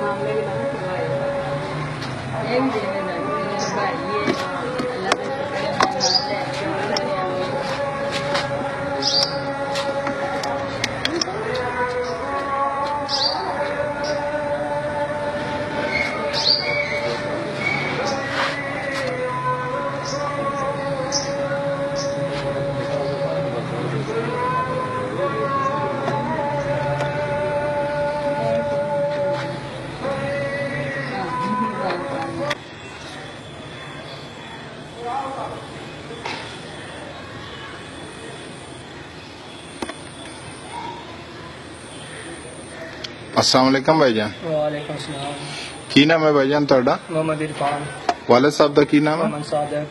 मामले भी ना करवाए ये भी देने लगे भाई ये अल्लाह के शुक्र है अस्सलाम वालेकुम भाईजान। वालेकुम सलाम। की नाम है भाईजान ਤੁਹਾਡਾ? मोहम्मद इरफान। वालिद साहब ਦਾ ਕੀ ਨਾਮ ਹੈ? मोहम्मद सादिक।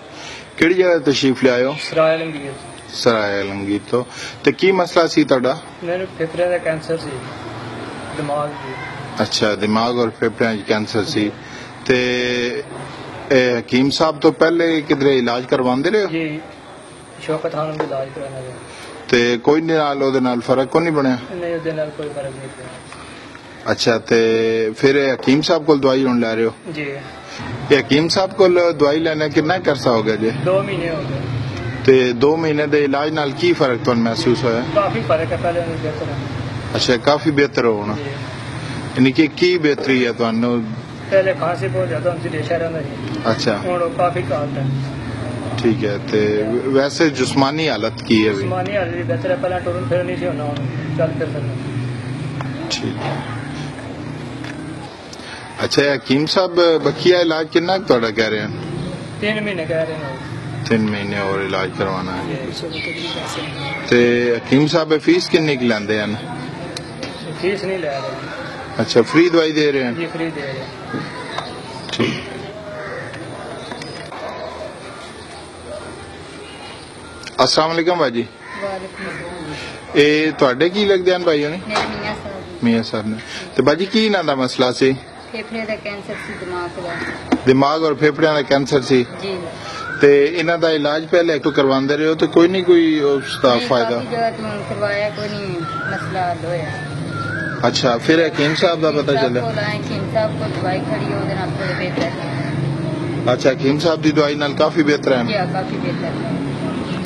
ਕਿਹੜੀ ਜਗ੍ਹਾ ਤਸ਼ਰੀਫ ਲਿਆਏ ਹੋ? सराय आलमगीर। ਸਰਾਏ ਆਲਮਗੀਰ ਤੋਂ। ਤੇ ਕੀ ਮਸਲਾ ਸੀ ਤੁਹਾਡਾ? मेरे फेफड़े का कैंसर सी दिमाग की। ਅੱਛਾ, ਦਿਮਾਗ ਔਰ ਫੇਫੜਿਆਂ 'ਚ ਕੈਂਸਰ ਸੀ ਤੇ ਇਹ ਹਕੀਮ ਸਾਹਿਬ ਤੋਂ ਪਹਿਲੇ ਕਿਧਰੇ ਇਲਾਜ ਕਰਵਾਉਂਦੇ ਰਹੇ ਹੋ? जी शौकत खान का इलाज कराना है। ਤੇ ਕੋਈ ਨਾਲ ਉਹਦੇ ਨਾਲ ਫਰਕ ਕੋ ਨਹੀਂ ਬਣਿਆ? नहीं उसके नाल कोई फर्क नहीं पिया। ਅੱਛਾ, ਤੇ ਫਿਰ ਇਹ ਹਕੀਮ ਸਾਹਿਬ ਕੋਲ ਦਵਾਈ ਹੁਣ ਲੈ ਰਹੇ ਹੋ? जी ਇਹ ਹਕੀਮ ਸਾਹਿਬ ਕੋਲ ਦਵਾਈ ਲੈਣਾ ਕਿੰਨਾ ਕਰਸਾ ਹੋ ਗਿਆ ਜੀ? 2 महीने हो गए। ਤੇ 2 ਮਹੀਨੇ ਦੇ ਇਲਾਜ ਨਾਲ ਕੀ ਫਰਕ ਤੁਹਾਨੂੰ ਮਹਿਸੂਸ ਹੋਇਆ? काफी फर्क है पहले नहीं बेहतर है। ਅੱਛਾ, ਕਾਫੀ ਬਿਹਤਰ ਹੋ ਹੁਣ। जी ਯਾਨੀ ਕਿ ਕੀ ਬਿਹਤਰੀ ਹੈ ਤੁਹਾਨੂੰ? पहले खांसी बहुत ज्यादा हमसे रेशा रहता जी। ਅੱਛਾ, और काफी काट है। ठीक है। ते वैसे जिस्मानी हालत की है अभी? जिस्मानी हालत भी बेहतर है। पहले टुरन फिर नहीं थी होना चल फिर सकते। ठीक है। अच्छा, ये हकीम साहब बकिया इलाज कितना थोड़ा कह रहे हैं? 3 महीने कह रहे हैं। 3 महीने और इलाज करवाना है। जी ते हकीम साहब फीस किन्नी की लेंदे हैं? फीस नहीं ले रहे अच्छा, फ्री दवाई दे रहे हैं? जी फ्री दे रहे हैं। ठीक। अस्सलाम वालेकुम भाजी। वालेकुम सलाम ਇਹ ਤੁਹਾਡੇ ਕੀ ਲੱਗਦੇ ਹਨ ਭਾਈ ਹੋਣੀ? मेरे मियां साहब ਮੀਆਂ ਸਾਹਿਬ ਨੇ। ਤੇ ਬਾਜੀ ਕੀ ਇਹਨਾਂ ਦਾ ਮਸਲਾ ਸੀ? फेफड़े का कैंसर सी दिमाग का ਦਿਮਾਗ ਔਰ ਫੇਫੜਿਆਂ ਦਾ ਕੈਂਸਰ ਸੀ जी ਤੇ ਇਹਨਾਂ ਦਾ ਇਲਾਜ ਪਹਿਲੇ ਤੋਂ ਕਰਵਾਉਂਦੇ ਰਹੇ ਹੋ ਤੇ ਕੋਈ ਨਹੀਂ ਕੋਈ ਉਸ ਦਾ नहीं, ਫਾਇਦਾ? काफी जगह तुम करवाया कोई नहीं मसला हल होया। अच्छा, फिर हकीम साहब का पता चला? हकीम साहब को दवाई खड़ी हो देना थोड़े बेहतर है। अच्छा, हकीम साहब की दवाई नाल काफी बेहतर जी है। हाँ, काफी बेहतर है।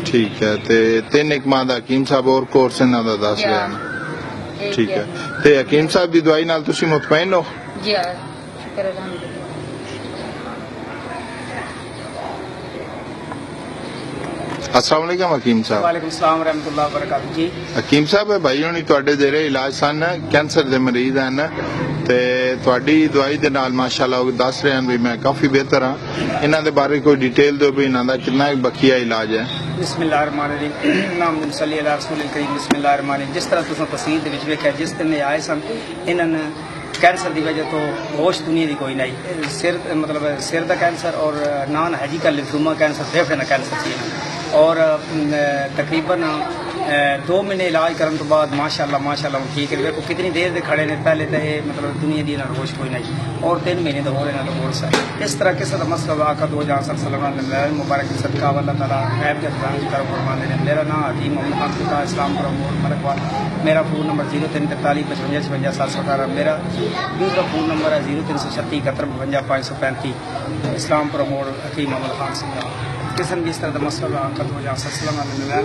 ठीक है। ते 3 एक माह दा हकीम साहब और कोर्स इन्हां दा दस जी लिया हाँ, ना। एक ठीक ही है। ते हकीम साहब की दवाई नाल तुसी मुतमईन हो? जी हाँ, शुक्र अल्हम्दुलिल्लाह। अस्सलाम वालेकुम हकीम साहब। वालेकुम सलाम रहमतुल्लाह वबरकातुहू। जी हकीम साहब भाई होनी ਤੁਹਾਡੇ ਜਿਹੜੇ ਇਲਾਜ ਸਨ ਕੈਂਸਰ ਦੇ ਮਰੀਜ਼ ਹਨ ਤੇ ਤੁਹਾਡੀ ਦਵਾਈ ਦੇ ਨਾਲ ਮਾਸ਼ਾਅੱਲਾ ਉਹ ਦੱਸ ਰਹੇ ਹਨ ਵੀ ਮੈਂ ਕਾਫੀ ਬਿਹਤਰ ਹਾਂ। ਇਹਨਾਂ ਦੇ ਬਾਰੇ ਕੋਈ ਡਿਟੇਲ ਦਿਓ ਵੀ ਇਹਨਾਂ ਦਾ ਕਿੰਨਾ ਬਕੀਆ ਇਲਾਜ ਹੈ? ਬਿਸਮਿਲ੍ਲਾਹਿਰਰਹਿਮਾਨਿਰਰਹੀਮ ਨਾਮ ਸੱਲੀ ਅਲਾ ਰਸੂਲਿਲ ਕਰੀਮ ਬਿਸਮਿਲ੍ਲਾਹਿਰਰਹਿਮਾਨਿਰਰਹੀਮ। ਜਿਸ ਤਰ੍ਹਾਂ ਤੁਸੀਂ ਤਸਵੀਰ ਦੇ ਵਿੱਚ ਵੇਖਿਆ ਜਿਸ ਦਿਨ ਇਹ ਆਏ ਸਨ ਇਹਨਾਂ ਨੇ कैंसर की वजह तो होश दुनिया की कोई नहीं सिर मतलब सिर का कैंसर और नॉन हैजिकल लिम्फोमा कैंसर फेफड़े का कैंसर थी और तकरीबन 2 महीने इलाज करने तो बाद माशाल्लाह ठीक है। देखो कितनी देर से खड़े ने पहले तो ये मतलब दुनिया की होश कोई नहीं और 3 महीने तो हो रहे ना तो बोल सर इस तरह किसी का मसला आका दो जहाँ मुबारक सदका अल्लाह ताला ऐब के तरफ फरमान दे। मेरा नाम हकीम मोहम्मद खान इस्लाम मलकवाल। मेरा फ़ोन नंबर 0343 55 56 718। मेरा दूसरा फ़ोन नंबर है 0336 71 52 535। इस्लाम प्रमोड हकीम मोहम्मद खान सिंह। किसी भी इस तरह का मसला आका दो जहाँ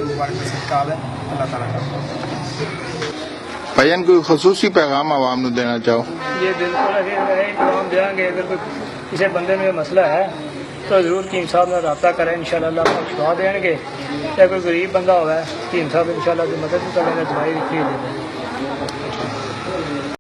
मुबारक सदका अल्लाह ताला का। भाईजान कोई खसूसी पैगाम आवाम को देना चाहो? ये बिल्कुल पैगाम देंगे अगर कोई किसी बंदे में मसला है तो जरूर हकीम साहब ने रब्ता करें इंशाअल्लाह आपको शिफा देंगे। या कोई गरीब बंदा होगा हकीम साहब इंशाअल्लाह की मदद भी करेंगे दवाई भी फ्री देंगे।